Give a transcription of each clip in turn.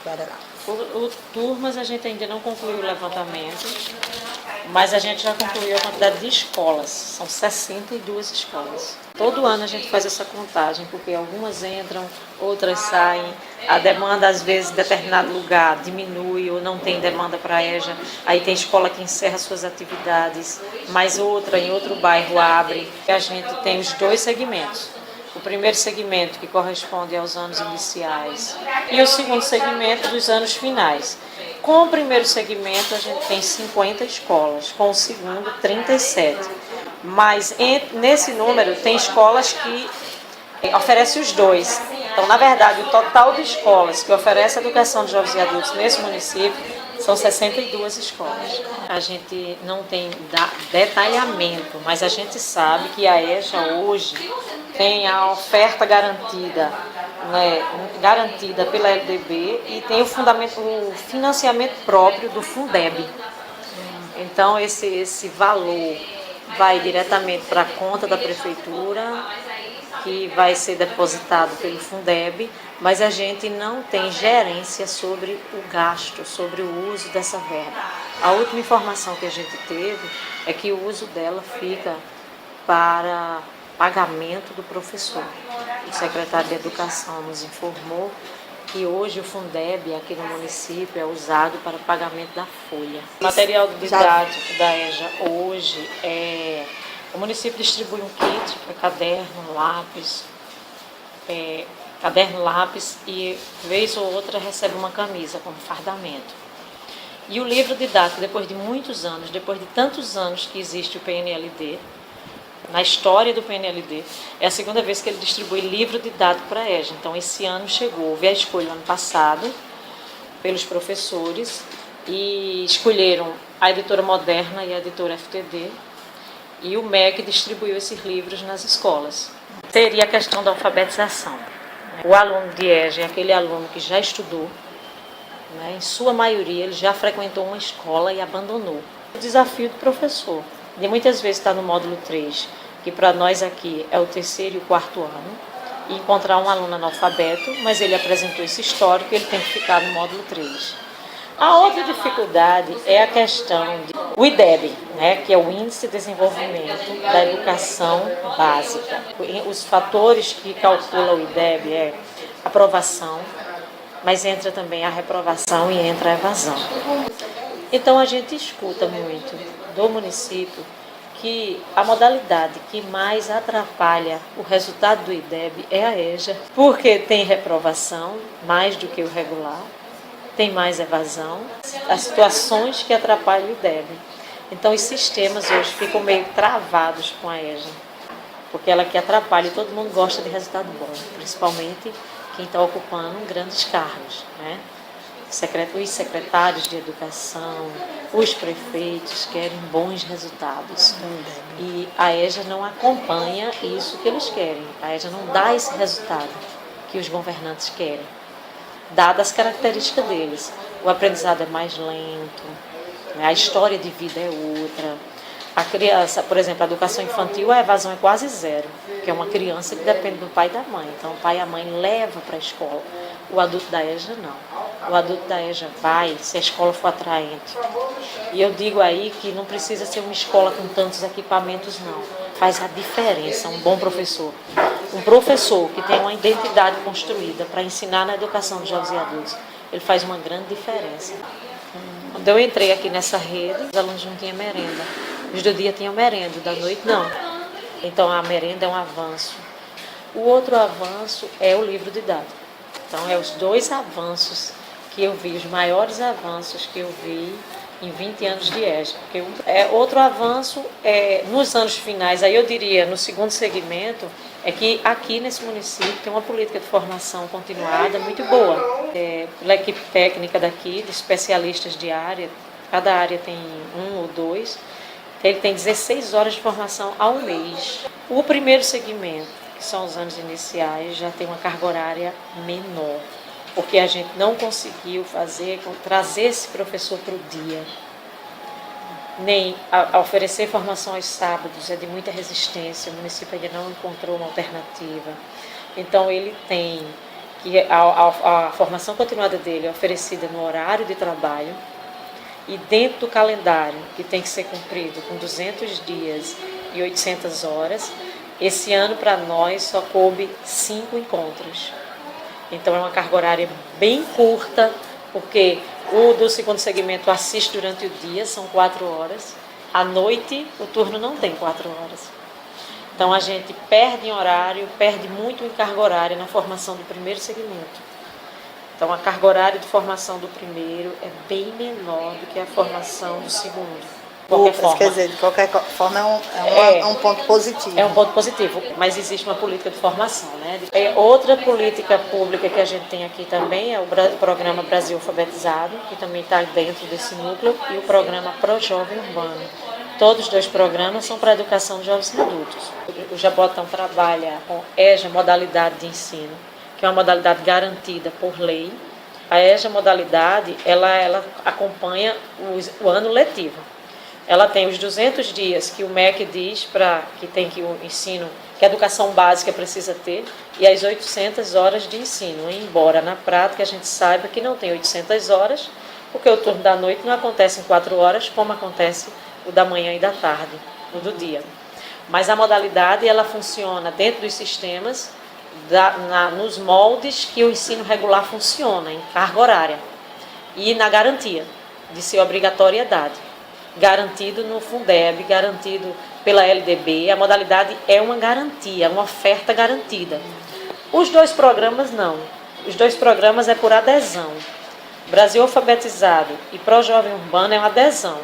Guarará? O turmas a gente ainda não concluiu o levantamento, mas a gente já concluiu a quantidade de escolas, são 62 escolas. Todo ano a gente faz essa contagem, porque algumas entram, outras saem, a demanda às vezes em determinado lugar diminui ou não tem demanda para a EJA, aí tem escola que encerra suas atividades, mas outra em outro bairro abre. A gente tem os dois segmentos. O primeiro segmento, que corresponde aos anos iniciais, e o segundo segmento dos anos finais. Com o primeiro segmento, a gente tem 50 escolas, com o segundo, 37. Mas nesse número, tem escolas que oferecem os dois. Então, na verdade, o total de escolas que oferece educação de jovens e adultos nesse município são 62 escolas. A gente não tem detalhamento, mas a gente sabe que a EJA hoje tem a oferta garantida, garantida pela LDB e tem o financiamento próprio do Fundeb. Então esse valor vai diretamente para a conta da prefeitura, que vai ser depositado pelo Fundeb, mas a gente não tem gerência sobre o gasto, sobre o uso dessa verba. A última informação que a gente teve é que o uso dela fica para pagamento do professor. O secretário de Educação nos informou que hoje o Fundeb aqui no município é usado para pagamento da folha. O material didático da EJA hoje o município distribui um kit para caderno, lápis e vez ou outra recebe uma camisa como fardamento. E o livro didático, depois de muitos anos, depois de tantos anos que existe o PNLD, na história do PNLD, é a segunda vez que ele distribui livro didático para a EJA. Então, esse ano chegou, houve a escolha no ano passado pelos professores e escolheram a editora Moderna e a editora FTD e o MEC distribuiu esses livros nas escolas. Seria a questão da alfabetização. O aluno de EJA é aquele aluno que já estudou, em sua maioria ele já frequentou uma escola e abandonou. O desafio do professor de muitas vezes estar no módulo 3, que para nós aqui é o terceiro e o quarto ano, e encontrar um aluno analfabeto, mas ele apresentou esse histórico e ele tem que ficar no módulo 3. A outra dificuldade é a questão do IDEB, que é o Índice de Desenvolvimento da Educação Básica. Os fatores que calculam o IDEB é aprovação, mas entra também a reprovação e entra a evasão. Então a gente escuta muito do município que a modalidade que mais atrapalha o resultado do IDEB é a EJA, porque tem reprovação mais do que o regular, tem mais evasão, as situações que atrapalham o IDEB. Então os sistemas hoje ficam meio travados com a EJA, porque ela que atrapalha e todo mundo gosta de resultado bom, principalmente quem está ocupando grandes cargos, Os secretários de educação, os prefeitos querem bons resultados. E a EJA não acompanha isso que eles querem. A EJA não dá esse resultado que os governantes querem, dadas as características deles. O aprendizado é mais lento, a história de vida é outra. A criança, por exemplo, a educação infantil, a evasão é quase zero, porque é uma criança que depende do pai e da mãe. Então, o pai e a mãe levam para a escola. O adulto da EJA, não. O adulto da EJA vai se a escola for atraente. E eu digo aí que não precisa ser uma escola com tantos equipamentos, não. Faz a diferença um bom professor. Um professor que tem uma identidade construída para ensinar na educação de jovens e adultos, ele faz uma grande diferença. Quando eu entrei aqui nessa rede, os alunos não tinham merenda. Os do dia tinham merenda, da noite não. Então a merenda é um avanço. O outro avanço é o livro didático. Então é os dois avanços que eu vi, os maiores avanços que eu vi em 20 anos de EJA. Porque outro avanço nos anos finais, aí eu diria no segundo segmento, é que aqui nesse município tem uma política de formação continuada muito boa. Pela equipe técnica daqui, de especialistas de área, cada área tem 1 ou 2, ele tem 16 horas de formação ao mês. O primeiro segmento, que são os anos iniciais, já tem uma carga horária menor, porque a gente não conseguiu trazer esse professor para o dia. Nem a oferecer formação aos sábados é de muita resistência, o município ainda não encontrou uma alternativa. Então ele tem que a formação continuada dele é oferecida no horário de trabalho e dentro do calendário, que tem que ser cumprido com 200 dias e 800 horas, esse ano para nós só coube 5 encontros. Então é uma carga horária bem curta, porque o do segundo segmento assiste durante o dia, são 4 horas. À noite, o turno não tem 4 horas. Então a gente perde em horário, perde muito em carga horária na formação do primeiro segmento. Então a carga horária de formação do primeiro é bem menor do que a formação do segundo. Quer dizer, de qualquer forma é um ponto positivo. É um ponto positivo, mas existe uma política de formação, né? Outra política pública que a gente tem aqui também é o programa Brasil Alfabetizado, que também está dentro desse núcleo, e o programa Pro Jovem Urbano. Todos os 2 programas são para a educação de jovens e adultos. O Jabotão trabalha com EJA, modalidade de ensino, que é uma modalidade garantida por lei. A EJA modalidade, ela acompanha o ano letivo. Ela tem os 200 dias que o MEC diz que tem que o ensino, que a educação básica precisa ter, e as 800 horas de ensino, embora na prática a gente saiba que não tem 800 horas, porque o turno da noite não acontece em 4 horas, como acontece o da manhã e da tarde, o do dia. Mas a modalidade ela funciona dentro dos sistemas, nos moldes que o ensino regular funciona, em carga horária, e na garantia de ser obrigatoriedade. Garantido no Fundeb, garantido pela LDB, a modalidade é uma garantia, uma oferta garantida. Os 2 programas não. Os 2 programas é por adesão. Brasil Alfabetizado e Pro Jovem Urbano é uma adesão.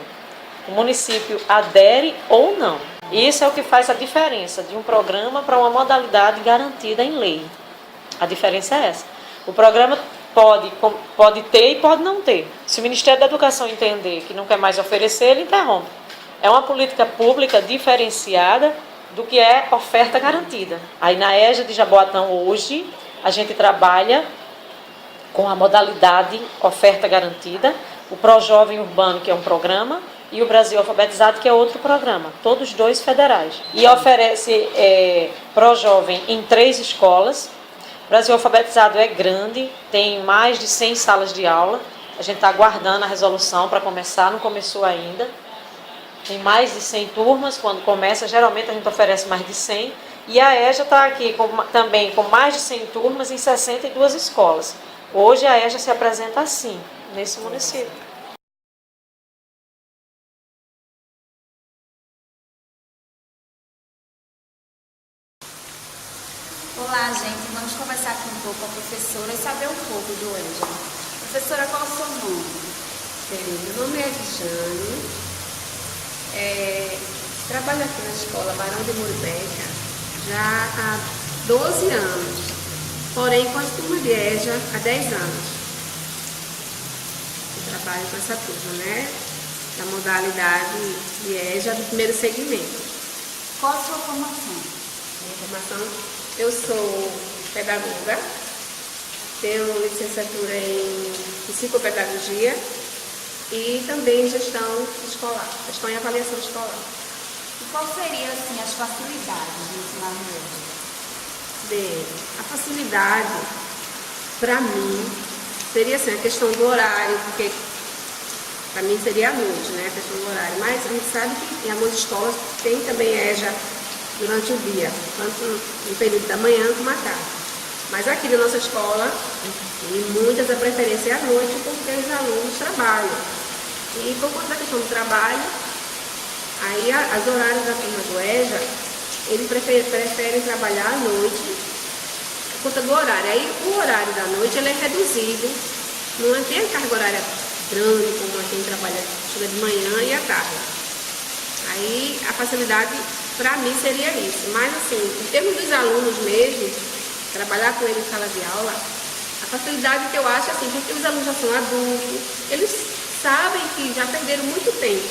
O município adere ou não. Isso é o que faz a diferença de um programa para uma modalidade garantida em lei. A diferença é essa. O programa pode ter e pode não ter. Se o Ministério da Educação entender que não quer mais oferecer, ele interrompe. É uma política pública diferenciada do que é oferta garantida. Aí na EJA de Jaboatão hoje, a gente trabalha com a modalidade oferta garantida, o Pro Jovem Urbano, que é um programa, e o Brasil Alfabetizado, que é outro programa, todos 2 federais. E oferece Pro Jovem em 3 escolas. O Brasil Alfabetizado é grande, tem mais de 100 salas de aula. A gente está aguardando a resolução para começar, não começou ainda. Tem mais de 100 turmas, quando começa, geralmente a gente oferece mais de 100. E a EJA está aqui também com mais de 100 turmas em 62 escolas. Hoje a EJA se apresenta assim, nesse município. Olá, gente. Vamos conversar aqui um pouco com a professora e saber um pouco do EJA. Professora, qual é o seu nome? Meu nome é Edjane. Trabalho aqui na escola Barão de Muribeca já há 12 anos, porém com a turma de EJA há 10 anos. Eu trabalho com essa turma, né? Da modalidade de EJA do primeiro segmento. Qual a sua formação? Minha formação, eu sou pedagoga, tenho licenciatura em psicopedagogia e também gestão escolar, gestão e avaliação escolar. E qual seria, assim, as facilidades de ensinar no EJA? Bem, a facilidade, para mim, seria assim, a questão do horário, porque para mim seria à noite, né, a questão do horário. Mas a gente sabe que em algumas escolas tem também EJA durante o dia, tanto no período da manhã como à tarde. Mas aqui na nossa escola, e muitas a preferência é à noite, porque os alunos trabalham. E por conta da questão do trabalho, aí as horários da turma do EJA, eles preferem trabalhar à noite, por conta do horário. Aí o horário da noite ele é reduzido, não tem a carga horária grande, como quem trabalha chega de manhã e à tarde. Aí a facilidade para mim seria isso. Mas assim, em termos dos alunos mesmo, trabalhar com eles em sala de aula, a facilidade que eu acho é assim, porque os alunos já são adultos, eles sabem que já perderam muito tempo,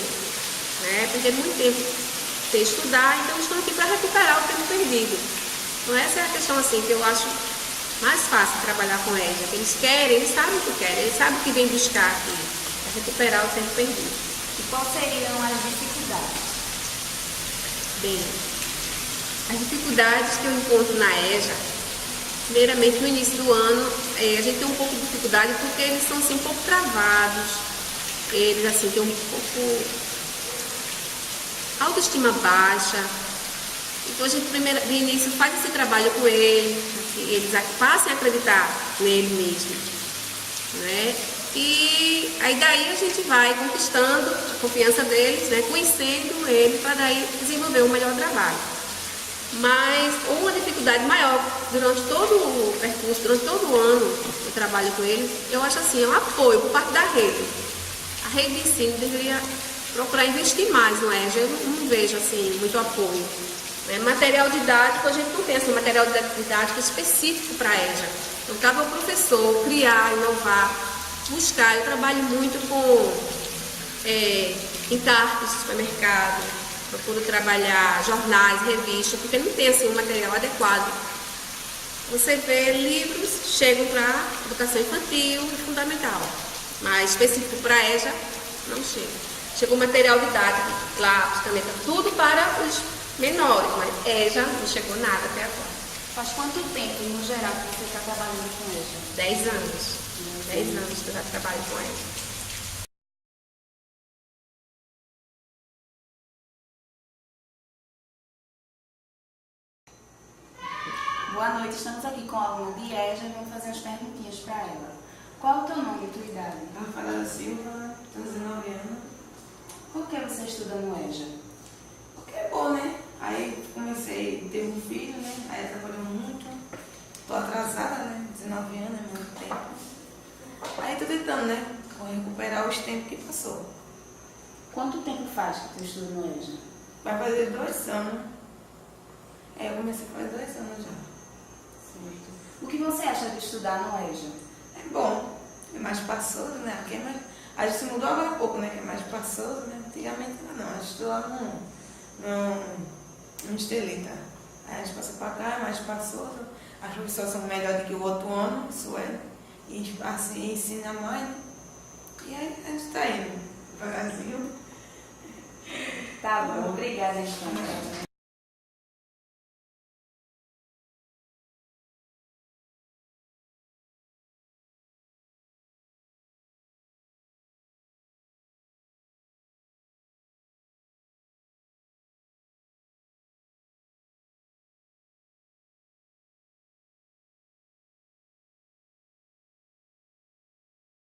né? Perderam muito tempo sem estudar, então estão aqui para recuperar o tempo perdido. Então essa é a questão assim que eu acho mais fácil trabalhar com eles, que eles querem, eles sabem o que querem, eles sabem o que vem buscar aqui, para recuperar o tempo perdido. E quais seriam as dificuldades? Bem, as dificuldades que eu encontro na EJA Primeiramente, no início do ano, a gente tem um pouco de dificuldade porque eles são assim, um pouco travados, eles assim, têm um pouco autoestima baixa. Então a gente primeiro, de início faz esse trabalho com eles, que eles passem a acreditar nele mesmo, né? E aí daí a gente vai conquistando a confiança deles, né? Conhecendo eles para daí desenvolver um melhor trabalho. Mas uma dificuldade maior durante todo o percurso, durante todo o ano que eu trabalho com eles, eu acho assim, é um apoio por parte da rede. A rede de ensino deveria procurar investir mais no EJA, eu não vejo assim muito apoio. Material didático, a gente não tem assim, material didático específico para a EJA. Então, cabe ao professor criar, inovar, buscar. Eu trabalho muito com encartes de supermercado, procuro trabalhar jornais, revistas, porque não tem assim, um material adequado. Você vê livros, chegam para educação infantil e fundamental, mas específico para a EJA, não chega. Chegou material didático, lápis, caneta, tudo para os menores, mas EJA não chegou nada até agora. Faz quanto tempo, no geral, que você está trabalhando com EJA? 10 anos. 10 anos que eu já trabalho com EJA. Boa noite, estamos aqui com a aluna de EJA e vamos fazer umas perguntinhas para ela. Qual é o teu nome e tua idade? Rafaela Silva, tenho 19 anos. Por que você estuda no EJA? Porque é bom, né? Aí comecei, teve um filho, né? Aí trabalhou muito. Tô atrasada, né? 19 anos, é muito tempo. Aí tô tentando, né? Recuperar os tempos que passou. Quanto tempo faz que tu estuda no EJA? Vai fazer 2 anos. Eu comecei a fazer 2 anos já. Certo. O que você acha de estudar no EJA? É bom, é mais espaçoso, né? Aqui é mais... A gente se mudou agora há pouco, né? Que é mais espaçoso, né? Antigamente não, a gente estudava num estelita. Aí a gente passa pra cá, é mais espaçoso. As professoras são melhores do que o outro ano, isso é. E assim, ensina mais, né? E aí a gente tá indo devagarzinho. Tá bom, obrigada então.